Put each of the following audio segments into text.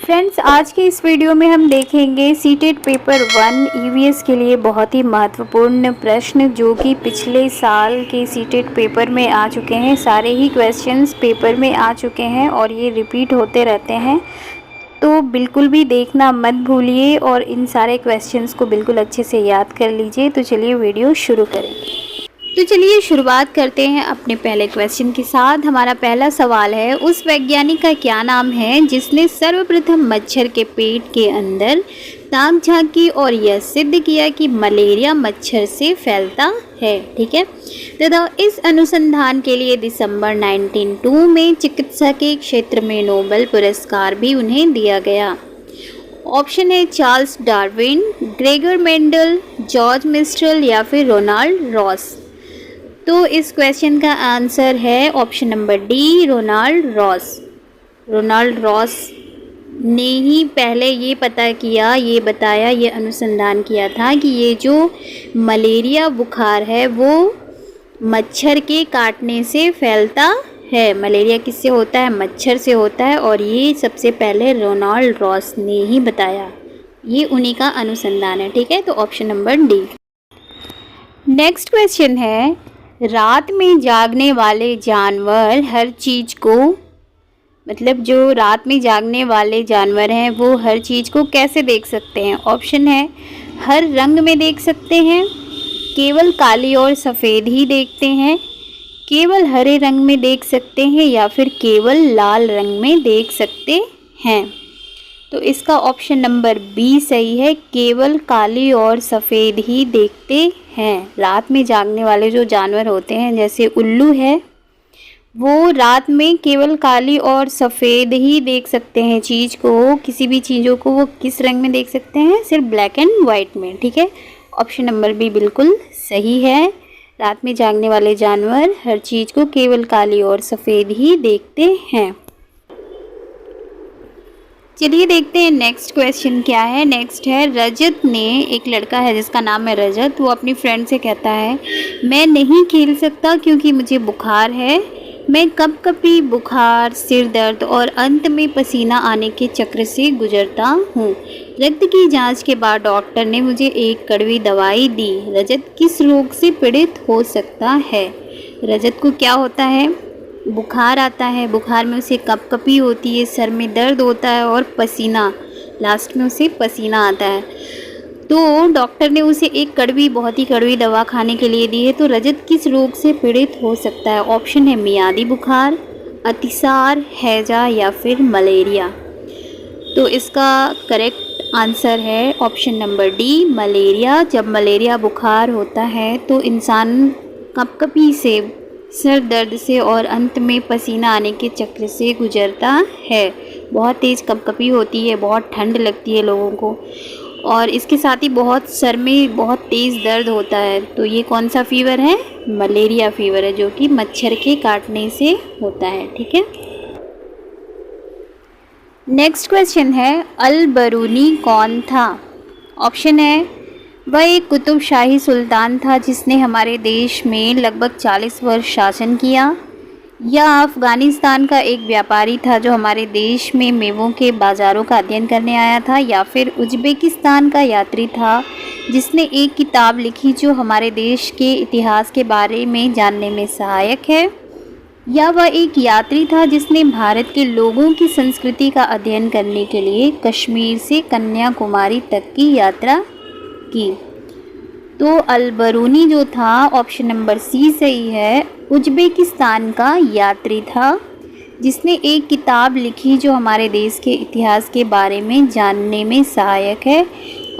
Friends, आज के इस वीडियो में हम देखेंगे सीटेट पेपर 1 ईवीएस के लिए बहुत ही महत्वपूर्ण प्रश्न जो कि पिछले साल के सीटेट पेपर में आ चुके हैं। सारे ही क्वेश्चंस पेपर में आ चुके हैं और ये रिपीट होते रहते हैं, तो बिल्कुल भी देखना मत भूलिए और इन सारे क्वेश्चंस को बिल्कुल अच्छे से याद कर लीजिए। तो चलिए वीडियो शुरू करें। तो चलिए शुरुआत करते हैं अपने पहले क्वेश्चन के साथ। हमारा पहला सवाल है, उस वैज्ञानिक का क्या नाम है जिसने सर्वप्रथम मच्छर के पेट के अंदर ताक झांकी और यह सिद्ध किया कि मलेरिया मच्छर से फैलता है। ठीक है, तथा इस अनुसंधान के लिए दिसंबर 1902 में चिकित्सा के क्षेत्र में नोबेल पुरस्कार भी उन्हें दिया गया। ऑप्शन है Charles Darwin, Gregor Mendel, George mistral या फिर रोनाल्ड रॉस। तो इस क्वेश्चन का आंसर है option number D, Ronald Ross. Ronald Ross ने ही पहले ये पता किया, ये बताया, ये अनुसंधान किया था कि ये जो मलेरिया बुखार है वो मच्छर के काटने से फैलता है। मलेरिया किससे होता है? मच्छर से होता है, और ये सबसे पहले रोनाल्ड रॉस ने ही बताया। ये उन्हीं का अनुसंधान है। ठीक है, तो option number D. Next question है, रात में जागने वाले जानवर हर चीज़ को, मतलब जो रात में जागने वाले जानवर हैं वो हर चीज़ को कैसे देख सकते हैं? ऑप्शन है हर रंग में देख सकते हैं, केवल काली और सफ़ेद ही देखते हैं, केवल हरे रंग में देख सकते हैं या फिर केवल लाल रंग में देख सकते हैं। तो इसका ऑप्शन नंबर बी सही है, केवल काली और सफ़ेद ही देखते हैं। रात में जागने वाले जो जानवर होते हैं जैसे उल्लू है, वो रात में केवल काली और सफ़ेद ही देख सकते हैं चीज़ को। किसी भी चीज़ों को वो किस रंग में देख सकते हैं? सिर्फ ब्लैक एंड वाइट में। ठीक है, ऑप्शन नंबर बी बिल्कुल सही है। रात में जागने वाले जानवर हर चीज़ को केवल काली और सफ़ेद ही देखते हैं। चलिए देखते हैं नेक्स्ट क्वेश्चन क्या है। नेक्स्ट है, रजत ने, एक लड़का है जिसका नाम है रजत, वो अपनी फ्रेंड से कहता है, मैं नहीं खेल सकता क्योंकि मुझे बुखार है। मैं कभी बुखार, सिर दर्द और अंत में पसीना आने के चक्र से गुजरता हूँ। रक्त की जांच के बाद डॉक्टर ने मुझे एक कड़वी दवाई दी। रजत किस रोग से पीड़ित हो सकता है? रजत को क्या होता है? बुखार आता है, बुखार में उसे कपकपी होती है, सर में दर्द होता है और पसीना, लास्ट में उसे पसीना आता है। तो डॉक्टर ने उसे एक बहुत ही कड़वी दवा खाने के लिए दी है। तो रजत किस रोग से पीड़ित हो सकता है? ऑप्शन है मियादी बुखार, अतिसार, हैजा या फिर मलेरिया। तो इसका करेक्ट आंसर है ऑप्शन नंबर डी, मलेरिया। जब मलेरिया बुखार होता है तो इंसान कपकपी से, सर दर्द से और अंत में पसीना आने के चक्र से गुजरता है। बहुत तेज़ कपकपी होती है, बहुत ठंड लगती है लोगों को, और इसके साथ ही बहुत सर में बहुत तेज़ दर्द होता है। तो ये कौन सा फीवर है? मलेरिया फीवर है, जो कि मच्छर के काटने से होता है। ठीक है, नेक्स्ट क्वेश्चन है, अल बरूनी कौन था? ऑप्शन है वह एक कुतुब शाही सुल्तान था जिसने हमारे देश में लगभग 40 वर्ष शासन किया, या अफ़गानिस्तान का एक व्यापारी था जो हमारे देश में मेवों के बाज़ारों का अध्ययन करने आया था, या फिर उज़्बेकिस्तान का यात्री था जिसने एक किताब लिखी जो हमारे देश के इतिहास के बारे में जानने में सहायक है, या वह एक यात्री था जिसने भारत के लोगों की संस्कृति का अध्ययन करने के लिए कश्मीर से कन्याकुमारी तक की यात्रा की। तो अल बरूनी जो था, ऑप्शन नंबर सी सही है, उज़्बेकिस्तान का यात्री था जिसने एक किताब लिखी जो हमारे देश के इतिहास के बारे में जानने में सहायक है।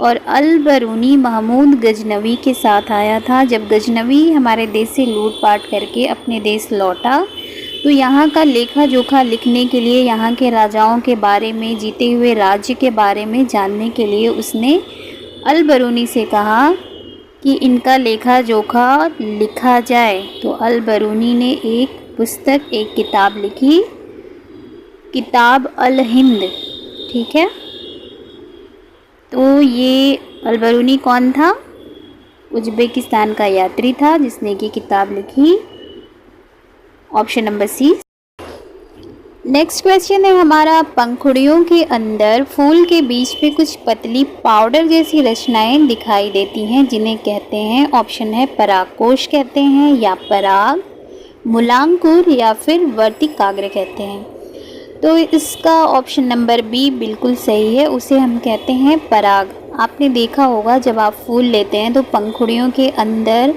और अल बरूनी महमूद गजनवी के साथ आया था। जब गजनवी हमारे देश से लूटपाट करके अपने देश लौटा तो यहाँ का लेखा जोखा लिखने के लिए, यहाँ के राजाओं के बारे में, जीते हुए राज्य के बारे में जानने के लिए उसने अल बरूनी से कहा कि इनका लेखा जोखा लिखा जाए। तो अल बरूनी ने एक पुस्तक, एक किताब लिखी, किताब अल हिंद। ठीक है, तो ये अल बरूनी कौन था? उज़्बेकिस्तान का यात्री था जिसने कि किताब लिखी। Option number C. Next question है हमारा, पंखुड़ियों के अंदर फूल के बीच में कुछ पतली पाउडर जैसी रचनाएं दिखाई देती हैं जिन्हें कहते हैं, ऑप्शन है परागकोश कहते हैं या पराग, मूलांकुर या फिर वर्तिकाग्र कहते हैं। तो इसका ऑप्शन नंबर बी बिल्कुल सही है, उसे हम कहते हैं पराग। आपने देखा होगा जब आप फूल लेते हैं तो पंखुड़ियों के अंदर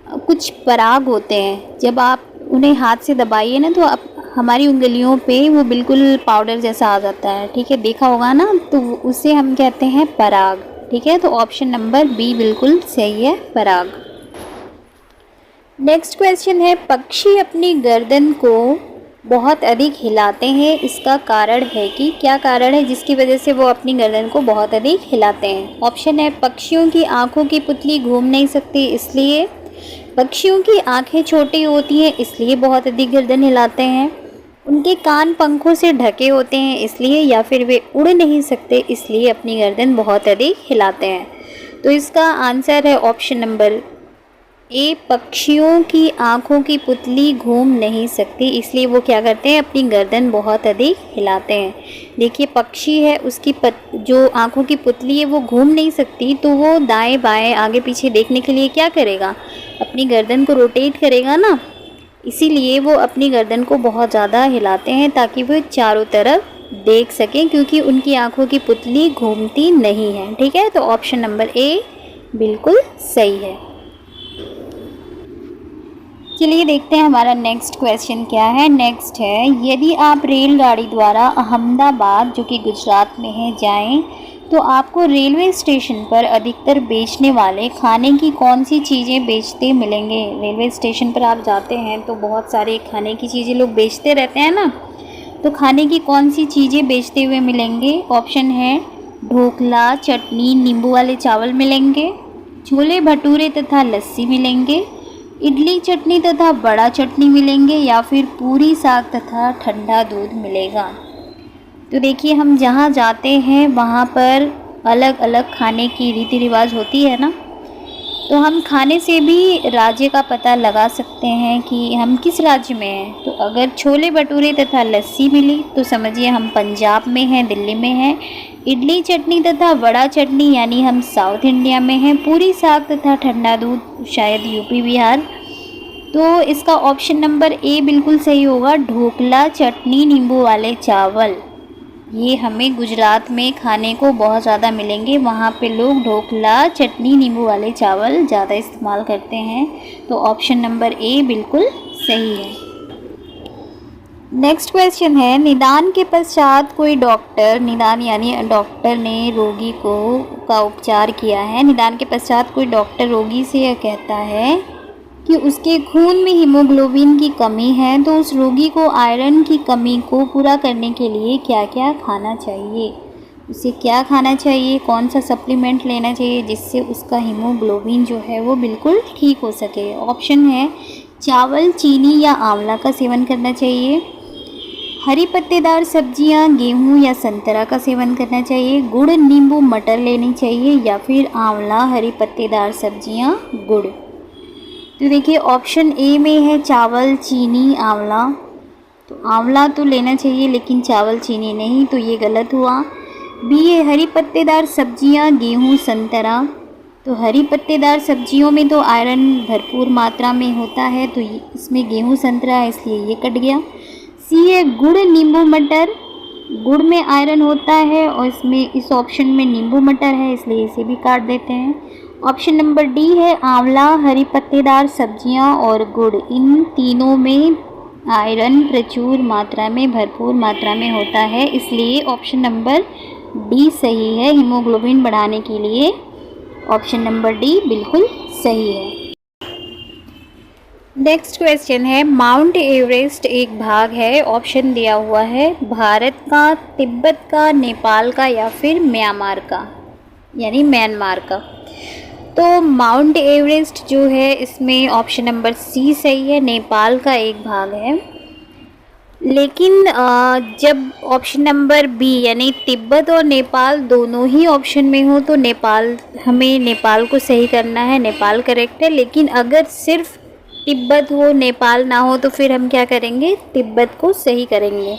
कुछ पराग होते हैं, जब आप उन्हें हाथ से दबाइए ना तो हमारी उंगलियों पे वो बिल्कुल पाउडर जैसा आ जाता है, ठीक है, देखा होगा ना, तो उसे हम कहते हैं पराग, ठीक है। तो ऑप्शन नंबर बी बिल्कुल सही है, पराग। नेक्स्ट क्वेश्चन है, पक्षी अपनी गर्दन को बहुत अधिक हिलाते हैं, इसका कारण है कि क्या कारण है जिसकी वजह से वो अपनी गर्दन को बहुत अधिक हिलाते हैं। ऑप्शन है पक्षियों की आंखों की पुतली घूम नहीं सकती इसलिए, पक्षियों की आंखें छोटी होती हैं इसलिए बहुत अधिक गर्दन हिलाते हैं, उनके कान पंखों से ढके होते हैं इसलिए, या फिर वे उड़ नहीं सकते इसलिए अपनी गर्दन बहुत अधिक हिलाते हैं। तो इसका आंसर है ऑप्शन नंबर ए, पक्षियों की आंखों की पुतली घूम नहीं सकती इसलिए वो क्या करते हैं, अपनी गर्दन बहुत अधिक हिलाते हैं। देखिए पक्षी है, उसकी जो आंखों की पुतली है वो घूम नहीं सकती, तो वो दाएं बाएं आगे पीछे देखने के लिए क्या करेगा, अपनी गर्दन को रोटेट करेगा ना, इसीलिए वो अपनी गर्दन को बहुत ज़्यादा हिलाते हैं ताकि वो चारों तरफ देख सकें, क्योंकि उनकी आंखों की पुतली घूमती नहीं है, ठीक है। तो ऑप्शन नंबर ए बिल्कुल सही है। चलिए देखते हैं हमारा नेक्स्ट क्वेश्चन क्या है। नेक्स्ट है, यदि आप रेलगाड़ी द्वारा अहमदाबाद जो कि गुजरात में है जाएं तो आपको रेलवे स्टेशन पर अधिकतर बेचने वाले खाने की कौन सी चीज़ें बेचते मिलेंगे। रेलवे स्टेशन पर आप जाते हैं तो बहुत सारे खाने की चीज़ें लोग बेचते रहते हैं ना, तो खाने की कौन सी चीज़ें बेचते हुए मिलेंगे। ऑप्शन है ढोकला, चटनी, नींबू वाले चावल मिलेंगे, छोले भटूरे तथा लस्सी मिलेंगे, इडली चटनी तथा बड़ा चटनी मिलेंगे, या फिर पूरी साग तथा ठंडा दूध मिलेगा। तो देखिए हम जहाँ जाते हैं वहाँ पर अलग अलग खाने की रीति रिवाज होती है ना, तो हम खाने से भी राज्य का पता लगा सकते हैं कि हम किस राज्य में हैं। तो अगर छोले भटूरे तथा लस्सी मिली तो समझिए हम पंजाब में हैं, दिल्ली में हैं। इडली चटनी तथा बड़ा चटनी यानी हम साउथ इंडिया में हैं। पूरी साग तथा ठंडा दूध शायद यूपी बिहार। तो इसका ऑप्शन नंबर ए बिल्कुल सही होगा, ढोकला, चटनी, नींबू वाले चावल। ये हमें गुजरात में खाने को बहुत ज़्यादा मिलेंगे, वहाँ पे लोग ढोकला, चटनी, नींबू वाले चावल ज़्यादा इस्तेमाल करते हैं। तो ऑप्शन नंबर ए बिल्कुल सही है। नेक्स्ट क्वेश्चन है, निदान के पश्चात कोई डॉक्टर, निदान यानी डॉक्टर ने रोगी का उपचार किया है, निदान के पश्चात कोई डॉक्टर रोगी से यह कहता है कि उसके खून में हीमोग्लोबिन की कमी है, तो उस रोगी को आयरन की कमी को पूरा करने के लिए क्या क्या खाना चाहिए। उसे क्या खाना चाहिए, कौन सा सप्लीमेंट लेना चाहिए जिससे उसका हीमोग्लोबिन जो है वो बिल्कुल ठीक हो सके। ऑप्शन है चावल, चीनी या आंवला का सेवन करना चाहिए, हरी पत्तेदार सब्जियां, गेहूं या संतरा का सेवन करना चाहिए, गुड़, नींबू, मटर लेनी चाहिए, या फिर आंवला, हरी पत्तेदार सब्जियां, गुड़। तो देखिए ऑप्शन ए में है चावल, चीनी, आंवला। तो आंवला तो लेना चाहिए लेकिन चावल, चीनी नहीं, तो ये गलत हुआ। बी है हरी पत्तेदार सब्जियां, गेहूं, संतरा। तो हरी पत्तेदार सब्जियों में तो आयरन भरपूर मात्रा में होता है, तो इसमें गेहूं, संतरा है इसलिए ये कट गया। सी है गुड़, नींबू, मटर। गुड़ में आयरन होता है और इसमें इस ऑप्शन में नींबू मटर है इसलिए इसे भी काट देते हैं। ऑप्शन नंबर डी है आंवला, हरी पत्तेदार सब्जियां और गुड़। इन तीनों में आयरन प्रचुर मात्रा में, भरपूर मात्रा में होता है, इसलिए ऑप्शन नंबर डी सही है। हीमोग्लोबिन बढ़ाने के लिए ऑप्शन नंबर डी बिल्कुल सही है। नेक्स्ट क्वेश्चन है, माउंट एवरेस्ट एक भाग है, ऑप्शन दिया हुआ है भारत का, तिब्बत का, नेपाल का या फिर म्यांमार का, यानी म्यांमार का। तो माउंट एवरेस्ट जो है इसमें ऑप्शन नंबर सी सही है, नेपाल का एक भाग है। लेकिन जब ऑप्शन नंबर बी यानी तिब्बत और नेपाल दोनों ही ऑप्शन में हो तो हमें नेपाल को सही करना है, नेपाल करेक्ट है। लेकिन अगर सिर्फ तिब्बत हो, नेपाल ना हो, तो फिर हम क्या करेंगे, तिब्बत को सही करेंगे।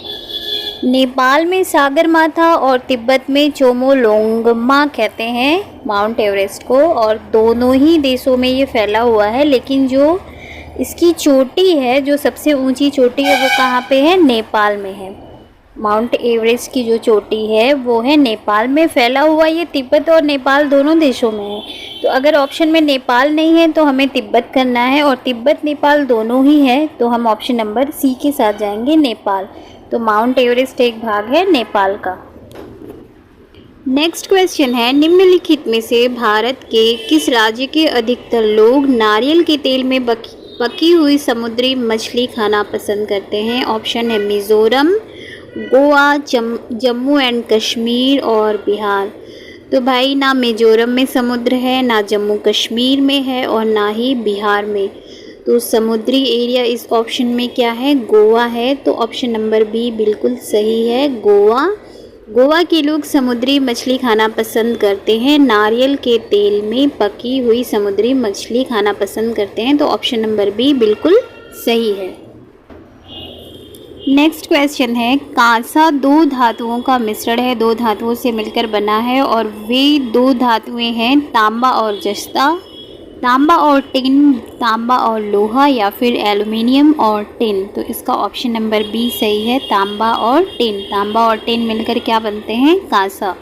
नेपाल में सागरमाथा और तिब्बत में चोमोलोंगमा कहते हैं माउंट एवरेस्ट को, और दोनों ही देशों में ये फैला हुआ है। लेकिन जो इसकी चोटी है, जो सबसे ऊंची चोटी है, वो कहाँ पे है, नेपाल में है। माउंट एवरेस्ट की जो चोटी है वो है नेपाल में फैला हुआ। ये तिब्बत और नेपाल दोनों देशों में है। तो अगर ऑप्शन में नेपाल नहीं है तो हमें तिब्बत करना है, और तिब्बत नेपाल दोनों ही है, तो हम ऑप्शन नंबर सी के साथ जाएंगे, नेपाल। तो माउंट एवरेस्ट एक भाग है नेपाल का। नेक्स्ट क्वेश्चन है, निम्नलिखित में से भारत के किस राज्य के अधिकतर लोग नारियल के तेल में पकी हुई समुद्री मछली खाना पसंद करते हैं? ऑप्शन है मिज़ोरम, गोवा, जम्मू एंड कश्मीर और बिहार। तो भाई ना मिज़ोरम में समुद्र है, ना जम्मू कश्मीर में है, और ना ही बिहार में। तो समुद्री एरिया इस ऑप्शन में क्या है, गोवा है। तो ऑप्शन नंबर बी बिल्कुल सही है, गोवा। गोवा के लोग समुद्री मछली खाना पसंद करते हैं, नारियल के तेल में पकी हुई समुद्री मछली खाना पसंद करते हैं। तो ऑप्शन नंबर बी बिल्कुल सही है। नेक्स्ट क्वेश्चन है, कांसा दो धातुओं का मिश्रण है, दो धातुओं से मिलकर बना है, और वे दो धातुएं हैं तांबा और जस्ता, तांबा और टिन, तांबा और लोहा, या फिर एल्युमिनियम और टिन। तो इसका ऑप्शन नंबर बी सही है, तांबा और टिन। तांबा और टिन मिलकर क्या बनते हैं, कांसा।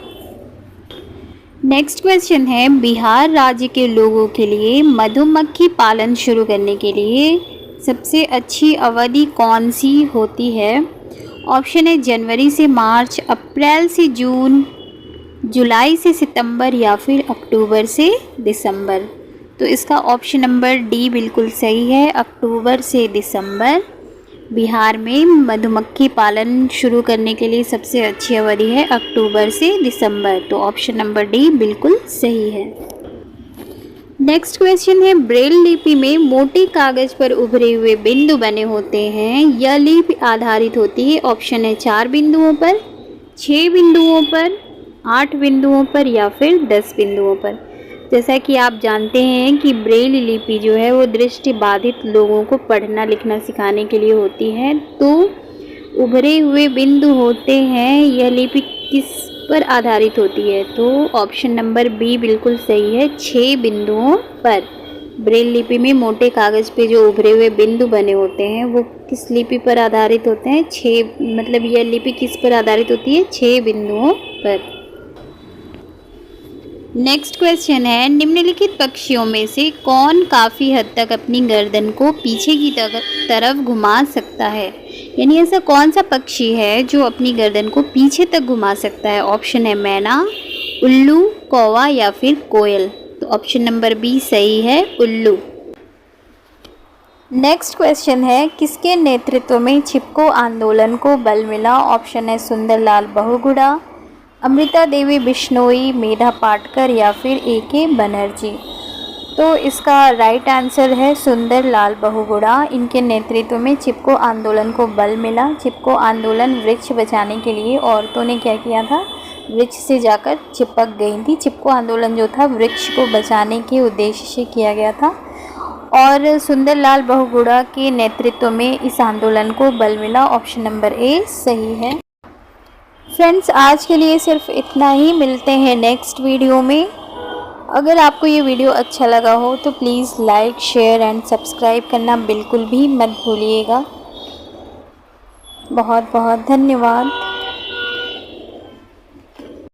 नेक्स्ट क्वेश्चन है, बिहार राज्य के लोगों के लिए मधुमक्खी पालन शुरू करने के लिए सबसे अच्छी अवधि कौन सी होती है? ऑप्शन है जनवरी से मार्च, अप्रैल से जून, जुलाई से सितंबर, या फिर अक्टूबर से दिसंबर। तो इसका ऑप्शन नंबर डी बिल्कुल सही है, अक्टूबर से दिसंबर। बिहार में मधुमक्खी पालन शुरू करने के लिए सबसे अच्छी अवधि है अक्टूबर से दिसंबर। तो ऑप्शन नंबर डी बिल्कुल सही है। नेक्स्ट क्वेश्चन है, ब्रेल लिपि में मोटे कागज पर उभरे हुए बिंदु बने होते हैं, यह लिपि आधारित होती है। ऑप्शन है 4 बिंदुओं पर, 6 बिंदुओं पर, 8 बिंदुओं पर, या फिर 10 बिंदुओं पर। जैसा कि आप जानते हैं कि ब्रेल लिपि जो है वो दृष्टि बाधित लोगों को पढ़ना लिखना सिखाने के लिए होती है। तो उभरे हुए बिंदु होते हैं, यह लिपि किस पर आधारित होती है? तो ऑप्शन नंबर बी बिल्कुल सही है, 6 बिंदुओं पर। ब्रेल लिपि में मोटे कागज पे जो उभरे हुए बिंदु बने होते हैं वो किस लिपि पर आधारित होते हैं? 6, मतलब यह लिपि किस पर आधारित होती है? 6 बिंदुओं पर। नेक्स्ट क्वेश्चन है, निम्नलिखित पक्षियों में से कौन काफ़ी हद तक अपनी गर्दन को पीछे की तरफ घुमा सकता है? यानी ऐसा कौन सा पक्षी है जो अपनी गर्दन को पीछे तक घुमा सकता है? ऑप्शन है मैना, उल्लू, कौवा, या फिर कोयल। तो ऑप्शन नंबर बी सही है, उल्लू। नेक्स्ट क्वेश्चन है, किसके नेतृत्व में चिपको आंदोलन को बल मिला? ऑप्शन है सुंदरलाल बहुगुणा, अमृता देवी बिश्नोई, मेधा पाटकर, या फिर ए.के. बनर्जी। तो इसका राइट आंसर है सुंदरलाल बहुगुणा। इनके नेतृत्व में चिपको आंदोलन को बल मिला। चिपको आंदोलन वृक्ष बचाने के लिए औरतों ने क्या किया था, वृक्ष से जाकर चिपक गई थी। चिपको आंदोलन जो था वृक्ष को बचाने के उद्देश्य से किया गया था, और सुंदरलाल बहुगुणा के नेतृत्व में इस आंदोलन को बल मिला। ऑप्शन नंबर ए सही है। फ्रेंड्स, आज के लिए सिर्फ इतना ही, मिलते हैं नेक्स्ट वीडियो में। अगर आपको ये वीडियो अच्छा लगा हो तो please like, share and subscribe करना बिल्कुल भी मत भूलिएगा। बहुत बहुत धन्यवाद।